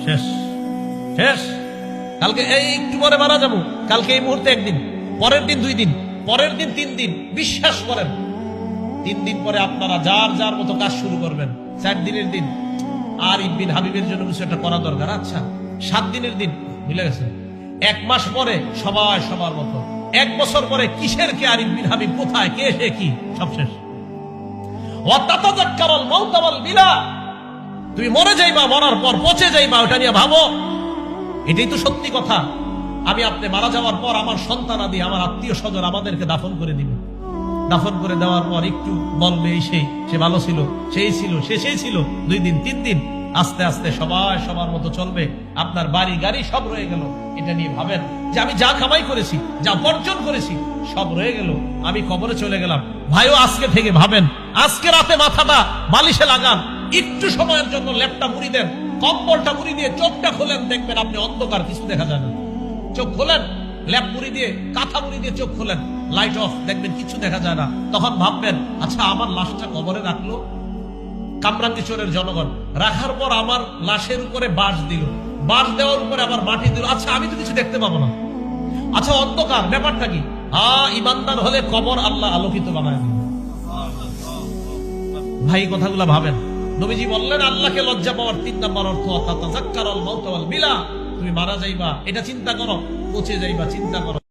শেষ শেষ। কালকে এই একটু পরে মারা যাবো, কালকে এই মুহূর্তে একদিন, পরের দিন 2 দিন, পরের দিন 3 দিন। বিশ্বাস করেন 3 দিন পরে আপনারা যার যার মতো কাজ শুরু করবেন। 4 দিনের দিন আর ইবনে হাবিবের জন্য কিছু একটা করা দরকার। আচ্ছা 7 দিনের দিন ভুলে গেছেন। 1 মাস পরে সবাই সবার মতো। 1 বছর পরে কিসের কে আর ইবনে হাবিব কোথায়, কে সে কি, সব শেষ। ওয়াতাতাযাক্কারুল মাউত ওয়াল বিলা, তুমি মরে যাইবা, মরার পর পচে যাইবা, ওটা নিয়ে ভাবো। এটাই তো সত্যি কথা। আমি আপনি মারা যাওয়ার পর আমার সন্তানাদি, আমার আত্মীয় স্বজন আমাদেরকে দাফন করে দিবে। দাফন করে দেওয়ার পর একটু বলবে এই সেই, সে ভালো ছিল, সেই ছিল, সেই ছিল। 2 দিন 3 দিন, আস্তে আস্তে সবাই সবার মতো চলবে। আপনার বাড়ি গাড়ি সব রয়ে গেল। এটা নিয়ে ভাবেন যে আমি যা কামাই করেছি, যা অর্জন করেছি, সব রয়ে গেল, আমি কবরে চলে গেলাম। ভাইও আজকে থেকে ভাবেন, আজকে রাতে মাথাটা বালিশে লাগান, একটু সময়ের জন্য ল্যাপটা মুড়ি দেন, কম্বলটা মুড়ি দিয়ে চোখটা খোলেন, দেখবেন আপনি অন্ধকার, কিছু দেখা যায় না। চোখ খোলেন, ল্যাপ মুড়ি দিয়ে, কাঁথা মুড়ি দিয়ে চোখ খোলেন, লাইট অফ, দেখবেন কিছু দেখা যায় না। তখন ভাববেন, আচ্ছা আমার লাশটা কবরে রাখলো কামরাঙ্গীরচরের জনগণ, রাখার পর আমার লাশের উপরে বাঁশ দিল, বাঁশ দেওয়ার উপরে আবার মাটি দিল। আচ্ছা আমি তো কিছু দেখতে পাবো না। আচ্ছা অন্ধকার, ব্যাপারটা কি? ইমানদার হলে কবর আল্লাহ আলোকিত বানায় দিল। ভাই কথাগুলো ভাবেন। নবীজি বললেন আল্লাহকে লজ্জা পাওয়ার 3 নম্বর অর্থ তাতাযাক্কারুল মাউত ওয়াল বিলা, তুমি মারা যাইবা এটা চিন্তা করো, পচে যাইবা চিন্তা করো।